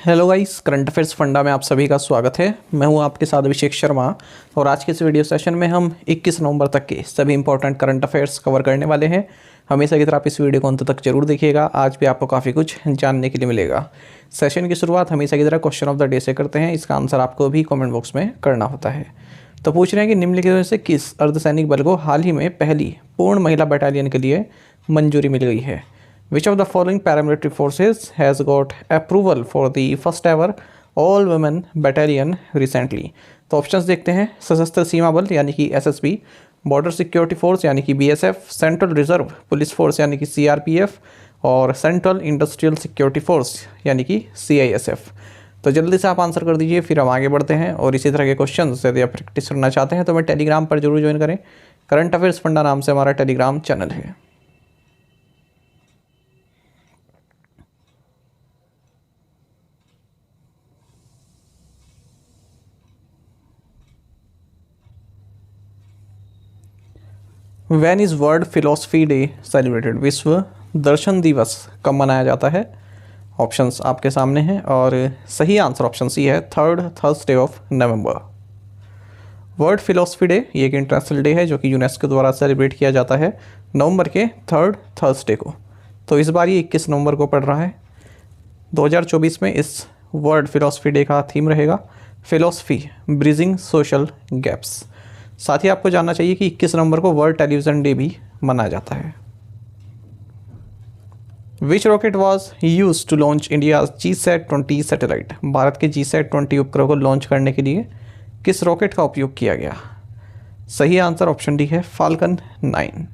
Hello guys, current affairs funda में आप सभी का स्वागत है। मैं हूं आपके साथ अभिषेक शर्मा और आज के इस वीडियो सेशन में हम 21 नवंबर तक के सभी इंपॉर्टेंट करंट अफेयर्स कवर करने वाले हैं। हमेशा की तरह आप इस वीडियो को अंत तक जरूर देखिएगा, आज भी आपको काफ़ी कुछ जानने के लिए मिलेगा। सेशन की शुरुआत हमेशा की तरह क्वेश्चन ऑफ द डे से करते हैं। इसका आंसर आपको भी कॉमेंट बॉक्स में करना होता है। तो पूछ रहे हैं कि निम्नलिखित में से किस अर्धसैनिक बल को हाल ही में पहली पूर्ण महिला बटालियन के लिए मंजूरी मिल गई है। Which of the following paramilitary forces has got approval for the first ever all women battalion recently? तो ऑप्शंस देखते हैं। सशस्त्र सीमा बल यानी कि एसएसबी, बॉर्डर सिक्योरिटी फोर्स यानी कि BSF, central reserve police force यानी कि सीआरपीएफ और सेंट्रल इंडस्ट्रियल सिक्योरिटी फोर्स यानी कि सीआईएसएफ। तो जल्दी से आप आंसर कर दीजिए, फिर हम आगे बढ़ते हैं। और इसी तरह के क्वेश्चन यदि आप प्रैक्टिस करना चाहते हैं तो मैं टेलीग्राम पर जरूर ज्वाइन करें। करंट अफेयर्स फंडा नाम से हमारा टेलीग्राम चैनल है। Van is world philosophy day celebrated? विश्व दर्शन दिवस कब मनाया जाता है? ऑप्शंस आपके सामने हैं और सही आंसर ऑप्शन सी है, third Thursday of November. World philosophy day ये एक इंटरनेशनल डे है जो कि यूनेस्को द्वारा सेलिब्रेट किया जाता है नवंबर के थर्ड थर्सडे को। तो इस बार ये 21 नवंबर को पड़ रहा है। 2024 में इस वर्ल्ड फिलोसफी डे का थीम रहेगा फिलोसफी ब्रिजिंग सोशल गैप्स। साथ ही आपको जानना चाहिए कि 21 नवंबर को वर्ल्ड टेलीविज़न डे भी मनाया जाता है। Which rocket was use to launch India GSAT-20 satellite? Bharat के GSAT-20 उपग्रह को लॉन्च करने के लिए किस रॉकेट का उपयोग किया गया? सही आंसर ऑप्शन डी है, फाल्कन 9।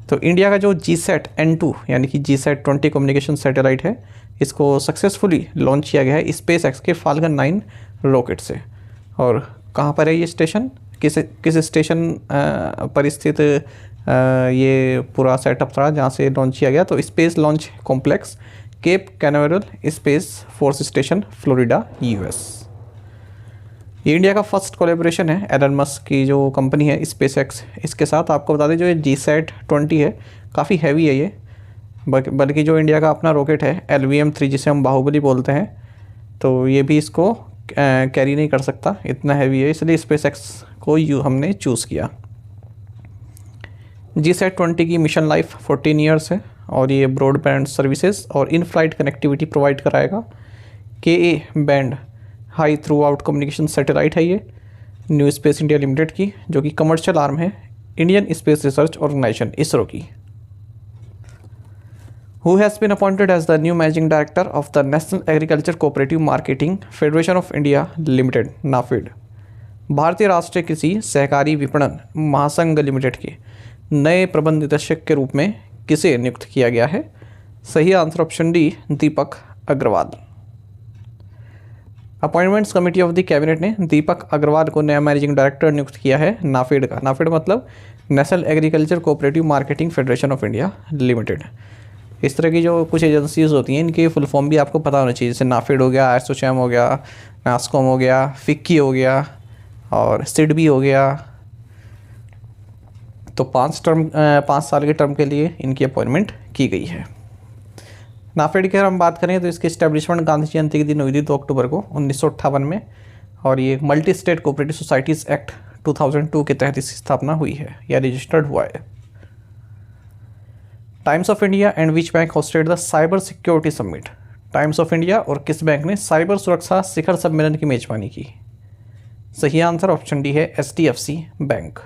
तो इंडिया का जो GSAT-N2 यानी कि GSAT-20 कम्युनिकेशन सैटेलाइट है, इसको सक्सेसफुली लॉन्च किया गया है स्पेस एक्स के फाल्कन 9 रॉकेट से। और कहाँ पर है ये स्टेशन, किस स्टेशन पर स्थित ये पूरा सेटअप था जहाँ से लॉन्च किया गया? तो space launch complex Cape Canaveral space force station, Florida, US. ये इंडिया का फर्स्ट कोलैबोरेशन है एलन मस्क की जो कंपनी है स्पेस एक्स, इसके साथ। आपको बता दें जो ये GSAT-20 है काफ़ी हैवी है ये, बल्कि जो इंडिया का अपना रॉकेट है LVM-3 जिसे हम बाहुबली बोलते हैं, तो ये भी इसको कैरी नहीं कर सकता, इतना हैवी है, इसलिए स्पेस एक्स को हमने चूज़ किया। GSAT-20 की मिशन लाइफ 14 ईयर्स है और ये ब्रॉडबैंड सर्विसेज और इन फ्लाइट कनेक्टिविटी प्रोवाइड कराएगा। KA band high throughput communication satellite है ये न्यू स्पेस इंडिया लिमिटेड की, जो कि कमर्शियल आर्म है Indian space research organisation ISRO की। Who has been appointed as the new managing director of the National Agriculture Cooperative Marketing Federation of India Limited (NAFED)? भारतीय राष्ट्रीय कृषि सहकारी विपणन महासंघ लिमिटेड के नए प्रबंध निदेशक के रूप में किसे नियुक्त किया गया है? सही answer option D, Deepak Agarwal. Appointments committee of the cabinet ने दीपक अग्रवाल को नया मैनेजिंग डायरेक्टर नियुक्त किया है नाफेड का। नाफेड मतलब national agriculture cooperative marketing federation of India limited. इस तरह की जो कुछ एजेंसीज होती हैं इनके फुल फॉर्म भी आपको पता होना चाहिए, जैसे नाफेड हो गया, एसोचैम हो गया, नास्कॉम हो गया, फिक्की हो गया और सिडबी हो गया। तो 5 साल के टर्म के लिए इनकी अपॉइंटमेंट की गई है। नाफेड की अगर हम बात करें तो इसकी इस्टेब्लिशमेंट गांधी जयंती के दिन हुई थी 2 अक्टूबर को 1958 में, और ये multi state cooperative societies act 2002 के तहत इसकी स्थापना हुई है या रजिस्टर्ड हुआ है। Times of India and which bank hosted the cyber security summit? Times of India और किस बैंक ने साइबर सुरक्षा शिखर सम्मेलन की मेजबानी की? सही आंसर ऑप्शन डी है, HDFC बैंक।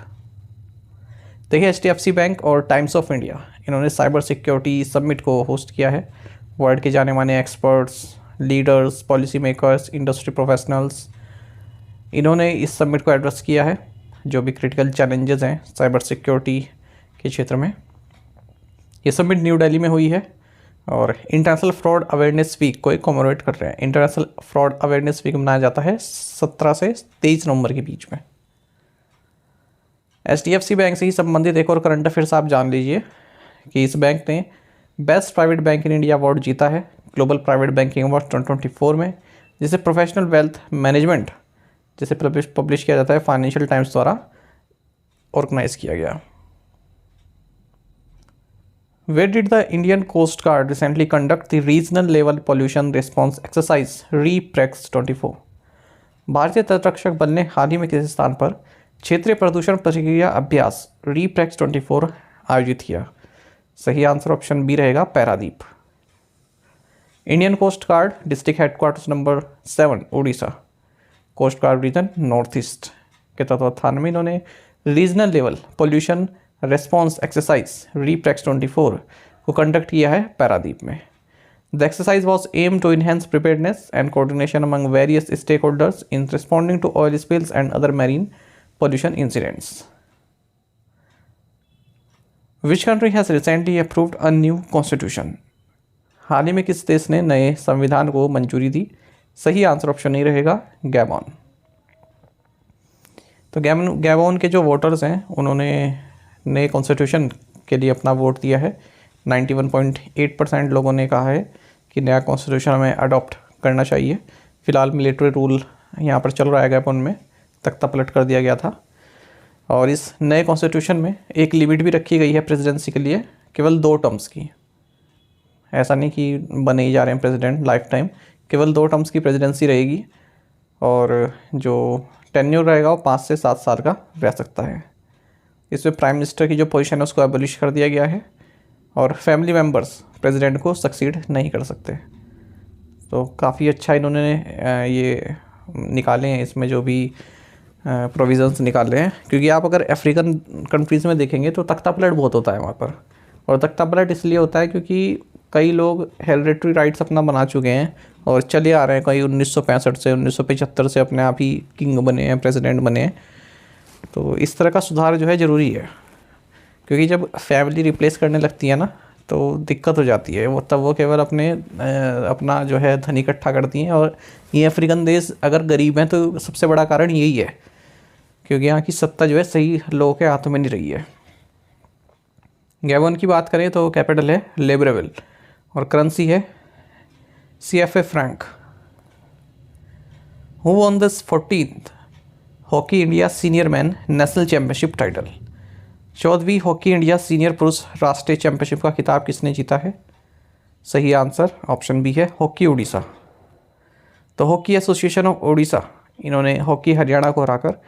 देखिए HDFC बैंक और टाइम्स ऑफ इंडिया इन्होंने साइबर सिक्योरिटी समिट को होस्ट किया है। वर्ल्ड के जाने माने experts, leaders, policy makers, industry professionals, इन्होंने इस समिट को एड्रेस किया है जो भी क्रिटिकल चैलेंजेस हैं साइबर सिक्योरिटी के क्षेत्र में। ये समिट न्यू दिल्ली में हुई है और इंटरनेशनल फ्रॉड अवेयरनेस वीक को कॉमेमोरेट कर रहे हैं। इंटरनेशनल फ्रॉड अवेयरनेस वीक मनाया जाता है 17 से 23 नवंबर के बीच में। HDFC बैंक से ही संबंधित एक और करंट अफेयर्स आप जान लीजिए कि इस बैंक ने best private bank in India award जीता है ग्लोबल प्राइवेट बैंकिंग अवार्ड 2024 में, जिसे प्रोफेशनल वेल्थ मैनेजमेंट जिसे पब्लिश किया जाता है फाइनेंशियल टाइम्स द्वारा ऑर्गेनाइज किया गया। Where did the Indian Coast Guard recently conduct the regional level pollution response exercise REPREX 24? भारतीय तटरक्षक बल ने हाल ही में किस स्थान पर क्षेत्रीय प्रदूषण प्रतिक्रिया अभ्यास REPREX 24 आयोजित किया? सही आंसर ऑप्शन बी रहेगा, Paradip. Indian coast guard district headquarters number 7 Orissa, coast guard reason north east के तत्वावधान में इन्होंने regional level pollution response exercise REPREX 24 को कंडक्ट किया है पैरादीप में। The exercise was M to enhance preparedness and coordination among various stake holders in responding to oil spills and other marine pollution incidents. Which country has recently approved a new constitution? हाल ही में किस देश ने नए संविधान को मंजूरी दी? सही आंसर ऑप्शन नहीं रहेगा, गैबॉन। तो गैबॉन के जो वोटर्स हैं उन्होंने नए कॉन्स्टिट्यूशन के लिए अपना वोट दिया है। 91.8% लोगों ने कहा है कि नया कॉन्स्टिट्यूशन हमें अडॉप्ट करना चाहिए। फ़िलहाल मिलिट्री रूल यहाँ पर चल रहा है गैबॉन में, तख्ता पलट कर दिया गया था। और इस नए कॉन्स्टिट्यूशन में एक लिमिट भी रखी गई है प्रेसिडेंसी के लिए, केवल 2 टर्म्स की। ऐसा नहीं कि बने ही जा रहे हैं प्रेसिडेंट लाइफ टाइम, केवल 2 टर्म्स की प्रेसिडेंसी रहेगी और जो टेन्योर रहेगा वो 5 से 7 साल का रह सकता है। इसमें प्राइम मिनिस्टर की जो पोजीशन है उसको एबॉलिश कर दिया गया है और फैमिली मेम्बर्स प्रेसिडेंट को सक्सीड नहीं कर सकते। तो काफ़ी अच्छा इन्होंने ये निकाले हैं इसमें जो भी प्रोविज़न्स निकाले हैं, क्योंकि आप अगर अफ्रीकन कंट्रीज़ में देखेंगे तो तख्ता पलट बहुत होता है वहाँ पर। और तख्ता पलट इसलिए होता है क्योंकि कई लोग हेरिडेटरी राइट्स अपना बना चुके हैं और चले आ रहे हैं, कई 1965 से 1975 से अपने आप ही किंग बने हैं, प्रेसिडेंट बने हैं। तो इस तरह का सुधार जो है ज़रूरी है, क्योंकि जब फैमिली रिप्लेस करने लगती है ना तो दिक्कत हो जाती है। वो तब वो केवल अपना जो है धन इकट्ठा करती हैं। और ये अफ्रीकन देश अगर गरीब हैं तो सबसे बड़ा कारण यही है, क्योंकि यहाँ की सत्ता जो है सही लोगों के हाथों में नहीं रही है। गैबॉन की बात करें तो कैपिटल है लिब्रेविल और करेंसी है CFA franc. Who won this 14th hockey India senior man national championship title? 14वीं हॉकी इंडिया सीनियर पुरुष राष्ट्रीय चैंपियनशिप का खिताब किसने जीता है? सही आंसर ऑप्शन बी है, हॉकी उड़ीसा। तो हॉकी एसोसिएशन ऑफ उड़ीसा इन्होंने हॉकी हरियाणा को हराकर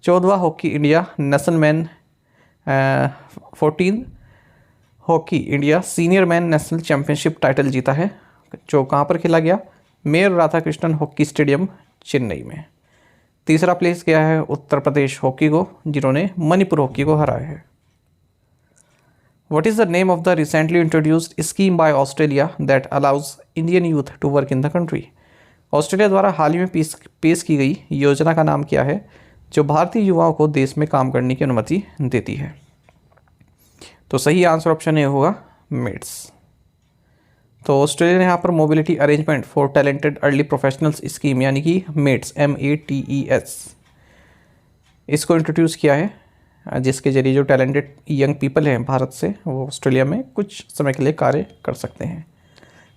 14वां hockey India national man 14 hockey India senior man national championship title जीता है, जो कहाँ पर खेला गया? Mayor Radhakrishnan hockey stadium Chennai में। तीसरा प्लेस गया है उत्तर प्रदेश हॉकी को, जिन्होंने मणिपुर हॉकी को हराया है। What is the name of the recently introduced scheme by Australia that allows Indian youth to work in the country? Australia द्वारा हाल ही में पेश की गई योजना का नाम क्या है जो भारतीय युवाओं को देश में काम करने की अनुमति देती है? तो सही आंसर ऑप्शन ए होगा, मेट्स। तो ऑस्ट्रेलिया ने यहाँ पर mobility arrangement for talented early professionals scheme यानी कि मेट्स METES इसको इंट्रोड्यूस किया है, जिसके जरिए जो टैलेंटेड यंग पीपल हैं भारत से वो ऑस्ट्रेलिया में कुछ समय के लिए कार्य कर सकते हैं।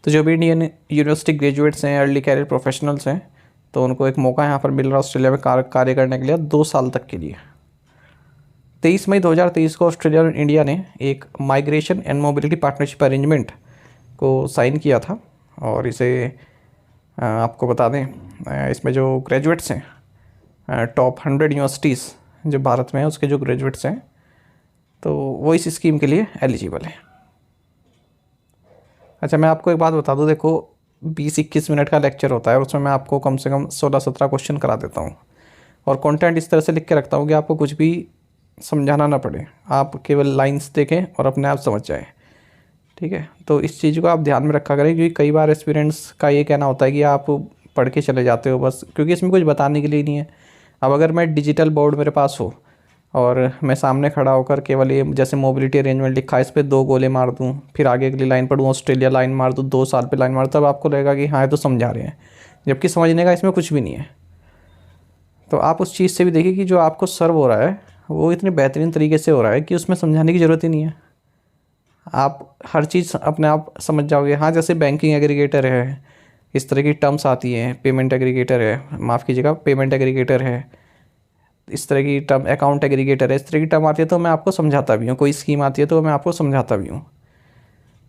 तो जो भी इंडियन यूनिवर्सिटी ग्रेजुएट्स हैं, अर्ली कैरियर प्रोफेशनल्स हैं, तो उनको एक मौका यहाँ पर मिल रहा है ऑस्ट्रेलिया में कार्य करने के लिए 2 साल तक के लिए। 23 मई 2023 को ऑस्ट्रेलिया और इंडिया ने एक migration and mobility partnership arrangement को साइन किया था। और इसे आपको बता दें, इसमें जो ग्रेजुएट्स हैं टॉप 100 यूनिवर्सिटीज़ जो भारत में है उसके जो ग्रेजुएट्स हैं तो वो इस स्कीम के लिए एलिजिबल हैं। अच्छा, मैं आपको एक बात बता दूं, देखो 20-21 मिनट का लेक्चर होता है और उसमें मैं आपको कम से कम 16-17 क्वेश्चन करा देता हूं और कंटेंट इस तरह से लिख के रखता हूं कि आपको कुछ भी समझाना ना पड़े, आप केवल लाइंस देखें और अपने आप समझ जाएं। ठीक है, तो इस चीज़ को आप ध्यान में रखा करें, क्योंकि कई बार एस्पिरेंट्स का ये कहना होता है कि आप पढ़ के चले जाते हो बस, क्योंकि इसमें कुछ बताने के लिए नहीं है। अब अगर मैं डिजिटल बोर्ड मेरे पास हो और मैं सामने खड़ा होकर केवल ये जैसे मोबिलिटी अरेंजमेंट लिखा है इस पर 2 गोले मार दूं, फिर आगे अगली लाइन पढ़ूँ ऑस्ट्रेलिया लाइन मार दूँ, 2 साल पे लाइन मार, तब आपको लगेगा कि हाँ ये तो समझा रहे हैं, जबकि समझने का इसमें कुछ भी नहीं है। तो आप उस चीज़ से भी देखिए कि जो आपको सर्व हो रहा है वो इतनी बेहतरीन तरीके से हो रहा है कि उसमें समझाने की ज़रूरत ही नहीं है, आप हर चीज़ अपने आप समझ जाओगे। हाँ, जैसे बैंकिंग एग्रीगेटर है, इस तरह की टर्म्स आती हैं, पेमेंट एग्रीगेटर है, माफ़ कीजिएगा पेमेंट एग्रीगेटर है, इस तरह की टर्म अकाउंट एग्रीगेटर है, इस तरह की टर्म आती है तो मैं आपको समझाता भी हूँ। कोई स्कीम आती है तो मैं आपको समझाता भी हूँ।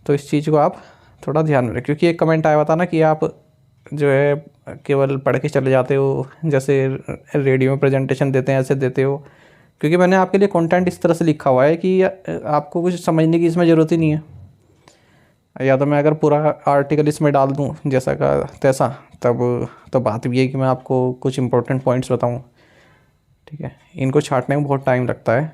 तो इस चीज़ को आप थोड़ा ध्यान में रखें, क्योंकि एक कमेंट आया हुआ था ना कि आप जो है केवल पढ़ के चले जाते हो, जैसे रेडियो में प्रेजेंटेशन देते हैं ऐसे देते हो। क्योंकि मैंने आपके लिए कंटेंट इस तरह से लिखा हुआ है कि आपको कुछ समझने की इसमें ज़रूरत ही नहीं है। या तो मैं अगर पूरा आर्टिकल इसमें डाल दूँ जैसा का तैसा, तब तो बात भी है कि मैं आपको कुछ इंपॉर्टेंट पॉइंट्स बताऊँ। ठीक है, इनको छांटने में बहुत टाइम लगता है,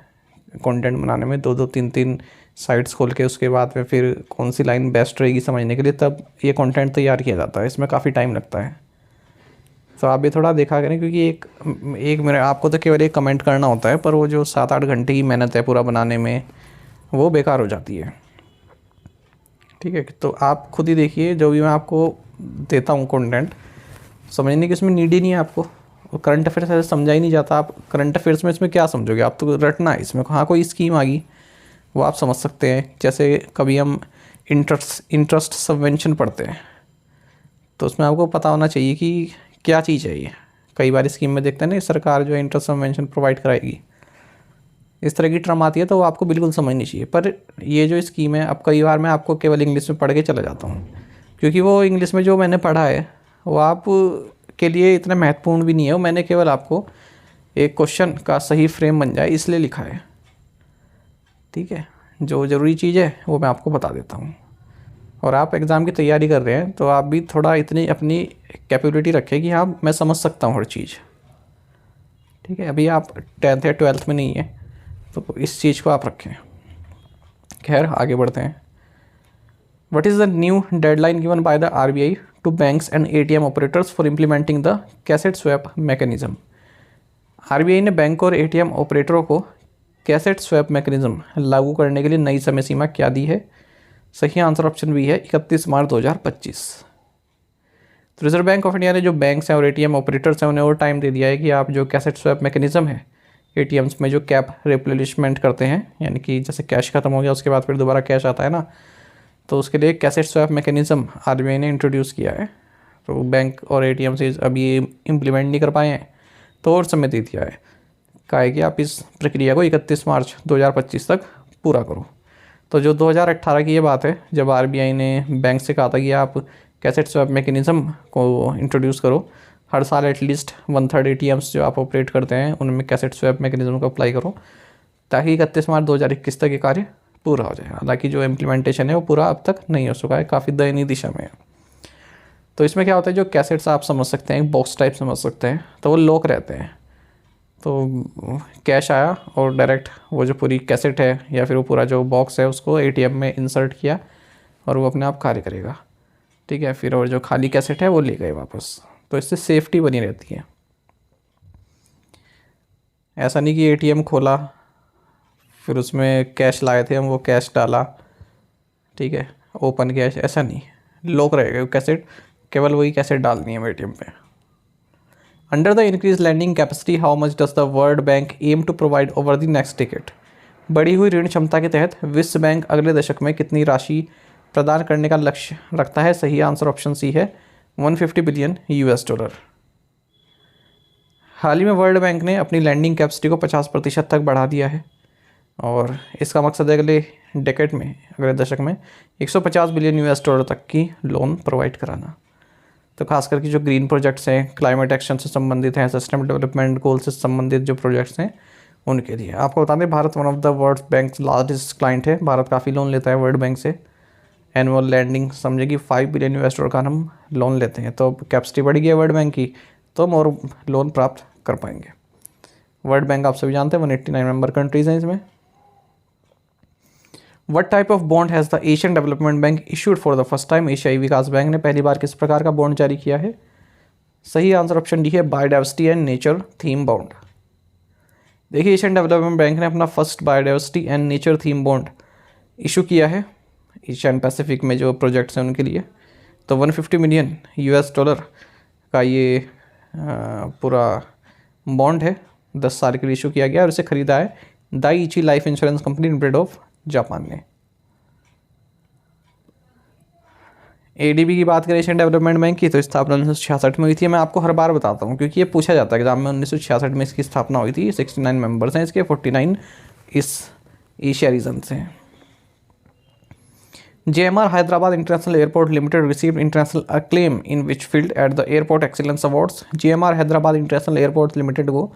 कंटेंट बनाने में 2-2 3-3 साइट्स खोल के उसके बाद में फिर कौन सी लाइन बेस्ट रहेगी समझने के लिए, तब ये कंटेंट तैयार किया जाता है। इसमें काफ़ी टाइम लगता है, तो आप भी थोड़ा देखा करें, क्योंकि एक मेरे आपको तो केवल एक कमेंट करना होता है, पर वो जो 7-8 घंटे की मेहनत है पूरा बनाने में, वो बेकार हो जाती है। ठीक है, तो आप खुद ही देखिए, जो भी मैं आपको देता हूँ कंटेंट, समझने की इसमें नीड ही नहीं है आपको। करंट अफेयर्स ऐसे समझा ही नहीं जाता। आप करंट अफेयर्स में इसमें क्या समझोगे, आप तो रटना है इसमें। हाँ, कोई स्कीम आ गई वो आप समझ सकते हैं। जैसे कभी हम इंटरेस्ट सबवेंशन पढ़ते हैं, तो उसमें आपको पता होना चाहिए कि क्या चीज़ है ये। कई बार स्कीम में देखते हैं ना, सरकार जो है इंटरेस्ट सबवेंशन प्रोवाइड कराएगी, इस तरह की टर्म आती है, तो वो आपको बिल्कुल समझनी चाहिए। पर ये जो स्कीम है, अब कई बार मैं आपको केवल इंग्लिश में पढ़ के चला जाता हूँ, क्योंकि वो इंग्लिश में जो मैंने पढ़ा है वो आप के लिए इतना महत्वपूर्ण भी नहीं है। वो मैंने केवल आपको एक क्वेश्चन का सही फ्रेम बन जाए इसलिए लिखा है। ठीक है, जो ज़रूरी चीज़ है वो मैं आपको बता देता हूँ। और आप एग्ज़ाम की तैयारी कर रहे हैं, तो आप भी थोड़ा इतनी अपनी कैपेबिलिटी रखें कि हाँ, मैं समझ सकता हूँ हर चीज़। ठीक है, अभी आप 10th या 12th में नहीं है, तो इस चीज़ को आप रखें। खैर, आगे बढ़ते हैं। What is the new deadline given by the RBI to banks and ATM operators for implementing the cassette swap mechanism? RBI ने बैंक और ATM ऑपरेटरों को कैसेट स्वैप मैकेनिज्म लागू करने के लिए नई समय सीमा क्या दी है? सही आंसर ऑप्शन बी है 31 मार्च 2025। तो रिजर्व बैंक ऑफ इंडिया ने जो बैंक्स हैं और ATM ऑपरेटर्स हैं उन्हें और टाइम दे दिया है कि आप जो कैसेट स्वैप मैकेनिज्म है ATMs में जो कैप रिप्लेनिशमेंट करते हैं, यानी कि जैसे कैश खत्म हो गया उसके बाद फिर दोबारा कैश आता है ना, तो उसके लिए कैसेट स्वैप मैकेनिज्म RBI ने इंट्रोड्यूस किया है। तो बैंक और ATM से अभी इम्प्लीमेंट नहीं कर पाए हैं, तो और समय दे दिया है, कहा है कि आप इस प्रक्रिया को 31 मार्च 2025 तक पूरा करो। तो जो 2018 की ये बात है, जब RBI ने बैंक से कहा था कि आप कैसेट स्वैप मैकेनिज्म को इंट्रोड्यूस करो, हर साल एटलीस्ट 1/3 ATMs जो आप ऑपरेट करते हैं उनमें कैसेट स्वैप मैकेनिज्म को अप्लाई करो, ताकि 31 मार्च 2021 तक ये कार्य पूरा हो जाए। हालांकि जो इम्प्लीमेंटेशन है वो पूरा अब तक नहीं हो चुका है, काफ़ी दयनीय दिशा में है। तो इसमें क्या होता है, जो कैसेट्स आप समझ सकते हैं, बॉक्स टाइप समझ सकते हैं, तो वो लॉक रहते हैं। तो कैश आया और डायरेक्ट वो जो पूरी कैसेट है या फिर वो पूरा जो बॉक्स है उसको ATM में इंसर्ट किया और वो अपने आप कार्य करेगा। ठीक है, फिर और जो खाली कैसेट है वो ले गए वापस। तो इससे सेफ्टी बनी रहती है। ऐसा नहीं कि ATM खोला फिर उसमें कैश लाए थे हम, वो कैश डाला, ठीक है, ओपन कैश, ऐसा नहीं, लॉक रहेगा कैसेट, केवल वही कैसेट डालनी है ATM पे। Under the increase lending capacity how much does the World Bank aim to provide over the next decade? बढ़ी हुई ऋण क्षमता के तहत विश्व बैंक अगले दशक में कितनी राशि प्रदान करने का लक्ष्य रखता है? सही आंसर ऑप्शन सी है 150 बिलियन $। हाल ही में वर्ल्ड बैंक ने अपनी लैंडिंग कैपेसिटी को 50% तक बढ़ा दिया है और इसका मकसद है अगले डेकेड में, अगले दशक में $150 बिलियन तक की लोन प्रोवाइड कराना। तो खास करके जो ग्रीन प्रोजेक्ट्स हैं, क्लाइमेट एक्शन से संबंधित हैं, सस्टेनेबल डेवलपमेंट गोल से संबंधित जो प्रोजेक्ट्स हैं उनके लिए। आपको बता दें, Bharat one of the World bank largest client है। भारत काफ़ी लोन लेता है वर्ल्ड बैंक से। एनुअल लैंडिंग समझे कि $5 बिलियन का हम लोन लेते हैं, तो कैपेसिटी बढ़ गई है वर्ल्ड बैंक की, तो हम और लोन प्राप्त कर पाएंगे। वर्ल्ड बैंक आप सभी जानते हैं 189 मेंबर कंट्रीज़ हैं इसमें। What type of bond has the Asian Development Bank issued for the first time? एशियाई विकास बैंक ने पहली बार किस प्रकार का बॉन्ड जारी किया है? सही आंसर ऑप्शन डी है biodiversity and nature theme bond. देखिए, एशियन डेवलपमेंट बैंक ने अपना first biodiversity and nature theme bond issue किया है एशियन पैसिफिक में जो प्रोजेक्ट्स हैं उनके लिए। तो $150 मिलियन का ये पूरा बॉन्ड है, 10 साल के लिए इशू किया गया और इसे खरीदा है Daiichi life insurance company limited of Japan ने। ADB की बात करें एशियन डेवलपमेंट बैंक की, तो स्थापना 1966 में हुई थी। मैं आपको हर बार बताता हूँ क्योंकि ये पूछा जाता है एग्जाम में। 1966 में इसकी स्थापना हुई थी। 69 मेंबर्स हैं इसके, 49 इस एशिया रीजन से हैं। JMR Hyderabad International Airport Limited received international acclaim in which field at the Airport Excellence Awards? JMR Hyderabad International Airport Limited को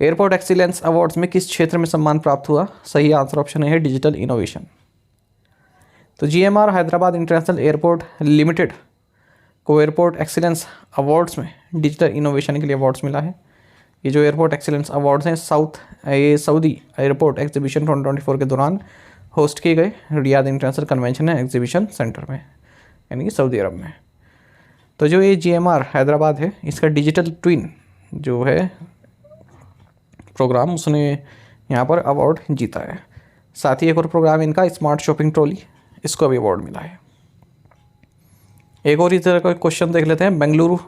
एयरपोर्ट एक्सीलेंस अवार्ड्स में किस क्षेत्र में सम्मान प्राप्त हुआ? सही आंसर ऑप्शन है डिजिटल इनोवेशन। तो GMR Hyderabad international airport limited को एयरपोर्ट एक्सीलेंस अवार्ड्स में डिजिटल इनोवेशन के लिए अवार्ड्स मिला है। ये जो एयरपोर्ट एक्सीलेंस अवार्ड्स हैं सऊदी एयरपोर्ट एग्जीबिशन 2024 के दौरान होस्ट किए गए Riyadh international convention and exhibition centre में, यानी कि सऊदी अरब में। तो जो ये GMR हैदराबाद है, इसका डिजिटल ट्विन जो है प्रोग्राम, उसने यहाँ पर अवार्ड जीता है। साथ ही एक और प्रोग्राम इनका स्मार्ट शॉपिंग ट्रॉली, इसको भी अवार्ड मिला है। एक और इस तरह का क्वेश्चन देख लेते हैं। बेंगलुरु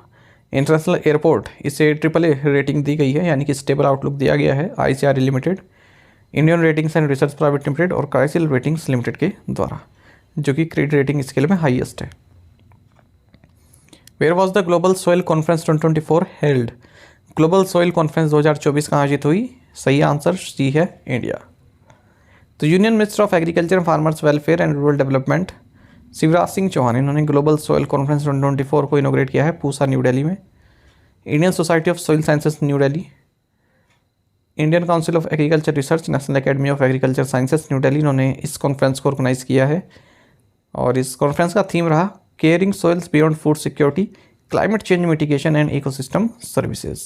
इंटरनेशनल एयरपोर्ट, इसे AAA रेटिंग दी गई है, यानी कि स्टेबल आउटलुक दिया गया है ICRA Limited, Indian Ratings and Research Private Limited और क्राइसिल रेटिंग्स लिमिटेड के द्वारा, जो कि क्रेडिट रेटिंग स्केल में हाईएस्ट है। Where was the Global Soil Conference 2024 held? Global Soil Conference 2024 कहाँ आयोजित हुई? सही आंसर सी है इंडिया। तो Union Minister of Agriculture, Farmers Welfare and Rural Development Shivraj Singh Chouhan, इन्होंने ग्लोबल सॉइल कॉन्फ्रेंस 2024 को इनोग्रेट किया है पूसा न्यू दिल्ली में। Indian society of soil sciences new Delhi, Indian council of agriculture research, national academy of agriculture sciences new Delhi, इन्होंने इस conference को organise किया है। और इस कॉन्फ्रेंस का थीम रहा caring soils beyond food security, climate change mitigation and ecosystem services.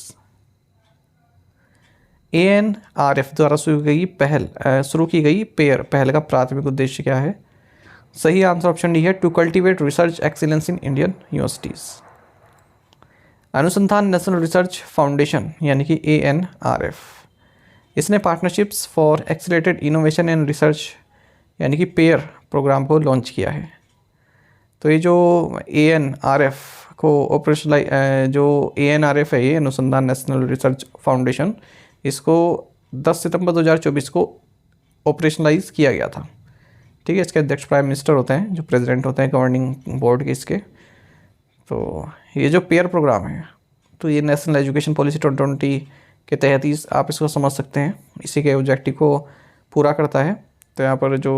ANRF द्वारा शुरू की गई पेयर पहल का प्राथमिक उद्देश्य क्या है? सही आंसर ऑप्शन डी है to cultivate research excellence in Indian universities. Anusandhan National Research Foundation, यानी कि ANRF, इसने partnerships for accelerated innovation and research, यानी कि पेयर प्रोग्राम को लॉन्च किया है। तो ये जो ANRF को जो ANRF है, ये अनुसंधान नेशनल रिसर्च फाउंडेशन, इसको 10 सितंबर 2024 को ऑपरेशनलाइज किया गया था। ठीक है, इसके अध्यक्ष प्राइम मिनिस्टर होते हैं, जो प्रेसिडेंट होते हैं गवर्निंग बोर्ड के इसके। तो ये जो पेयर प्रोग्राम है, तो ये नेशनल एजुकेशन पॉलिसी 2020 के तहत ही आप इसको समझ सकते हैं, इसी के ऑब्जेक्टिव को पूरा करता है। तो यहाँ पर जो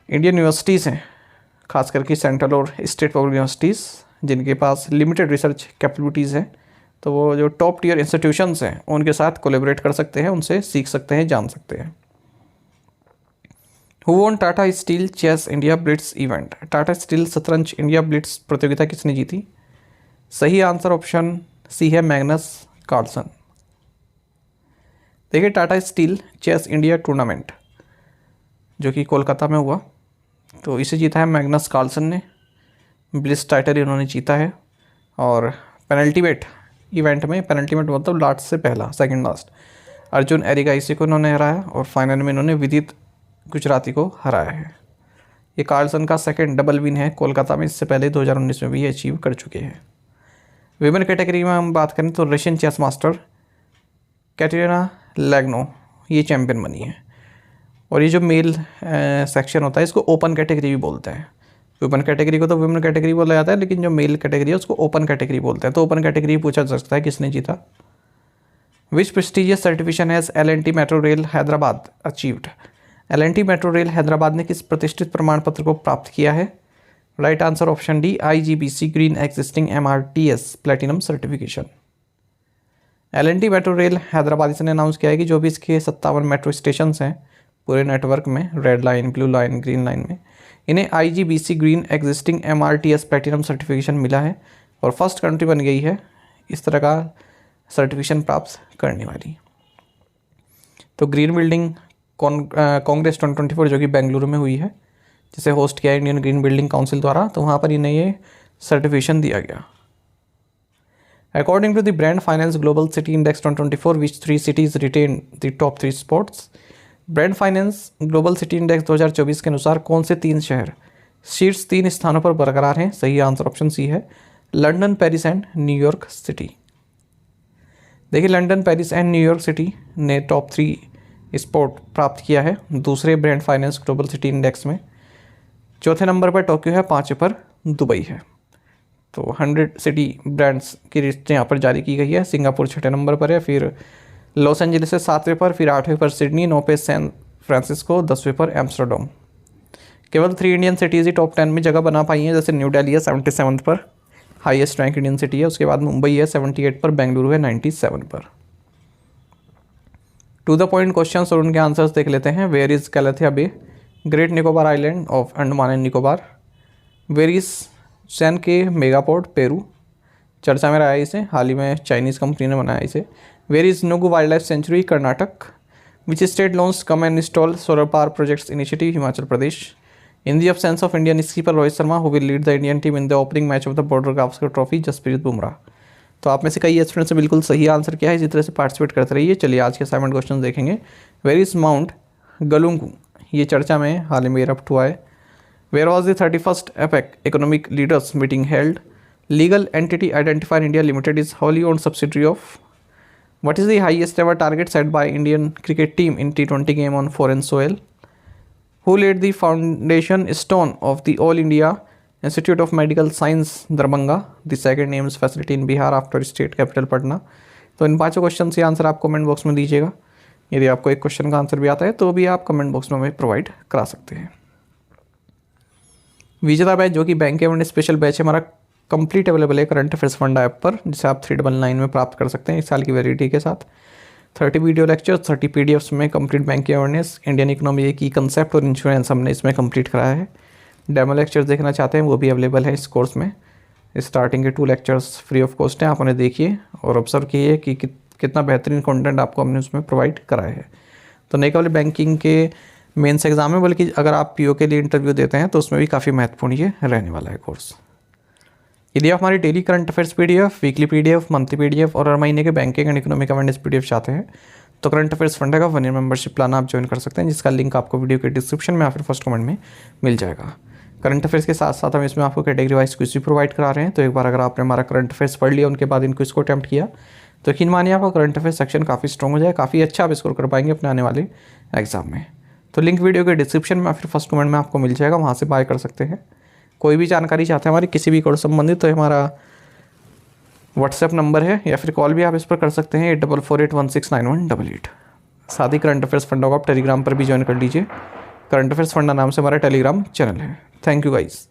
इंडियन यूनिवर्सिटीज़ हैं, खास करके सेंट्रल और स्टेट पब्लिक यूनिवर्सिटीज़, जिनके पास लिमिटेड रिसर्च कैपेबिलिटीज़ हैं, तो वो जो टॉप टियर इंस्टीट्यूशंस हैं उनके साथ कोलैबोरेट कर सकते हैं, उनसे सीख सकते हैं, जान सकते हैं। Who won Tata Steel Chess India Blitz event? Tata Steel शतरंज इंडिया ब्लिट्स प्रतियोगिता किसने जीती? सही आंसर ऑप्शन सी है मैग्नस कार्लसन। देखिए, Tata Steel Chess India tournament जो कि कोलकाता में हुआ, तो इसे जीता है मैग्नस कार्लसन ने, ब्लिट्स टाइटल इन्होंने जीता है। और पेनल्टीमेट इवेंट में, पेनल्टीमेट मतलब लास्ट से पहला, सेकंड लास्ट, अर्जुन एरिगाइसी को इन्होंने हराया और फाइनल में इन्होंने विदित गुजराती को हराया है। ये कार्लसन का सेकंड डबल विन है कोलकाता में, इससे पहले 2019 में भी ये अचीव कर चुके हैं। विमेन कैटेगरी में हम बात करें तो रशियन चेस मास्टर कैटरीना लैग्नो ये चैम्पियन बनी है। और ये जो मेल सेक्शन होता है, इसको ओपन कैटेगरी भी बोलते हैं। वुमेन कैटेगरी को तो वुमेन कैटेगरी बोला जाता है, लेकिन जो मेल कैटेगरी है उसको ओपन कैटेगरी बोलते हैं। तो ओपन कैटेगरी पूछा जा सकता है किसने जीता। Which prestigious certification has L&T metro rail Hyderabad achieved? L&T metro rail Hyderabad ने किस प्रतिष्ठित प्रमाण पत्र को प्राप्त किया है? Right answer option D, IGBC green existing MRTS platinum certification. L&T metro rail Hyderabad इसने अनाउंस किया है कि जो भी इसके 57 मेट्रो स्टेशन हैं पूरे नेटवर्क में, red line, blue line, green line में, इन्हें IGBC green existing MRTS platinum certification मिला है और फर्स्ट कंट्री बन गई है इस तरह का सर्टिफिकेशन प्राप्त करने वाली। तो ग्रीन बिल्डिंग कांग्रेस 2024 जो कि बेंगलुरु में हुई है, जिसे होस्ट किया इंडियन ग्रीन बिल्डिंग काउंसिल द्वारा, तो वहाँ पर इन्हें ये सर्टिफिकेशन दिया गया। According to the Brand finance global city Index 2024 which 3 cities retain the top 3 spots? Brand finance global city Index 2024 के अनुसार कौन से 3 शहर शीर्ष 3 स्थानों पर बरकरार हैं? सही आंसर ऑप्शन सी है London, Paris and New York city. देखिए, London, Paris and New York city ने टॉप 3 स्पॉट प्राप्त किया है दूसरे brand finance global city index में। चौथे नंबर पर टोक्यो है, 5वें पर दुबई है। तो 100 सिटी ब्रांड्स की लिस्ट यहाँ पर जारी की गई है। सिंगापुर 6ठे नंबर पर है, फिर लॉस एंजलिस है 7वें पर, फिर 8वें पर सिडनी, 9वें पर सैन फ्रांसिस्को, 10वें पर एम्स्टर्डम। केवल 3 इंडियन सिटीज़ ही टॉप 10 में जगह बना पाई हैं, जैसे न्यू दिल्ली है 77 पर, हाईएस्ट रैंक इंडियन सिटी है। उसके बाद मुंबई है 78 पर, बेंगलुरु है 97 पर। टू द पॉइंट क्वेश्चंस और उनके आंसर्स देख लेते हैं। Where is Galathea Bay, Great Nicobar Island of Andaman and Nicobar. Where is Chancay megaport, Peru, चर्चा में रहा है इसे, हाल ही में चाइनीज़ कंपनी ने बनाया इसे। Where is Nugu wildlife sanctuary, Karnataka. Which state launch come and install solar power projects initiative, Himachal Pradesh. In the absence of Indian skipper Rohit Sharma, who will lead the Indian team in the opening match of the Border Gavaskar trophy, Jasprit Bumrah. तो आप में से कई students से बिल्कुल सही answer किया है, इसी तरह से पार्टिसिपेट करते रहिए। चलिए आज के असाइनमेंट क्वेश्चन देखेंगे। वेयर इज माउंट गलुंगू, ये चर्चा में हाल ही में इरप्ट हुआ है। Where was the 31st APEC economic leaders meeting held. Legal Entity Identifier India Limited is wholly owned subsidiary of. What is the highest ever target set by Indian cricket team in T20 game on foreign soil? Who laid the foundation stone of the All India Institute of Medical Science Darbhanga, the second names facility in Bihar after state capital Patna? तो इन पांचों question से answer आप comment box में दीजिएगा। यदि आपको एक question का आंसर भी आता है तो भी आप कमेंट बॉक्स में हमें प्रोवाइड करा सकते हैं। विजेता बैच जो कि बैंक एवं स्पेशल बैच है हमारा कंप्लीट अवेलेबल है करंट अफेयर्स फंड ऐप पर, जिसे आप 399 में प्राप्त कर सकते हैं 1 साल की वैलिडिटी के साथ। 30 वीडियो लेक्चर, 30 पीडीएफ्स में complete banking awareness, Indian economy की कंसेप्ट और इंश्योरेंस हमने इसमें कंप्लीट कराया है। डेमो लेक्चर्स देखना चाहते हैं वो भी अवेलेबल है इस कोर्स में। स्टार्टिंग के 2 लेक्चर्स फ्री ऑफ कॉस्ट हैं, आप उन्हें देखिए और ऑब्जर्व कीजिए कि कितना बेहतरीन कंटेंट आपको हमने उसमें प्रोवाइड कराया है। तो नहीं केवल बैंकिंग के मेंस एग्जाम में, बल्कि अगर आप पीओ के लिए इंटरव्यू देते हैं तो उसमें भी काफ़ी महत्वपूर्ण ये रहने वाला है कोर्स। यदि आप हमारी daily current affairs PDF, weekly PDF, monthly PDF और हर महीने के banking and economic awareness PDF चाहते हैं तो करंट अफेयर्स फंड का 1 ईयर मेंबरशिप प्लान आप ज्वाइन कर सकते हैं, जिसका लिंक आपको वीडियो के डिस्क्रिप्शन में या फिर फर्स्ट कमेंट में मिल जाएगा। करंट अफेयर्स के साथ साथ हम इसमें आपको कैटेगरी वाइज क्विज भी प्रोवाइड करा रहे हैं। तो एक बार अगर आपने हमारा करंट अफेयर्स पढ़ लिया, उनके बाद इन क्विज को अटैम्प्ट किया, तो यकीन मानिए आपका करंट अफेयर्स सेक्शन काफ़ी स्ट्रॉन्ग हो जाए, काफ़ी अच्छा आप स्कोर कर पाएंगे अपने आने वाले एग्जाम में। तो लिंक वीडियो के डिस्क्रिप्शन में या फिर फर्स्ट कमेंट में आपको मिल जाएगा, वहाँ से बाय कर सकते हैं। कोई भी जानकारी चाहते हैं हमारी किसी भी कोर्स संबंधित, तो हमारा व्हाट्सएप नंबर है या फिर कॉल भी आप इस पर कर सकते हैं 8448169188। साथ ही करंट अफेयर्स फंडा को आप टेलीग्राम पर भी ज्वाइन कर लीजिए। करंट अफेयर्स फंडा नाम से हमारा टेलीग्राम चैनल है। Thank you guys.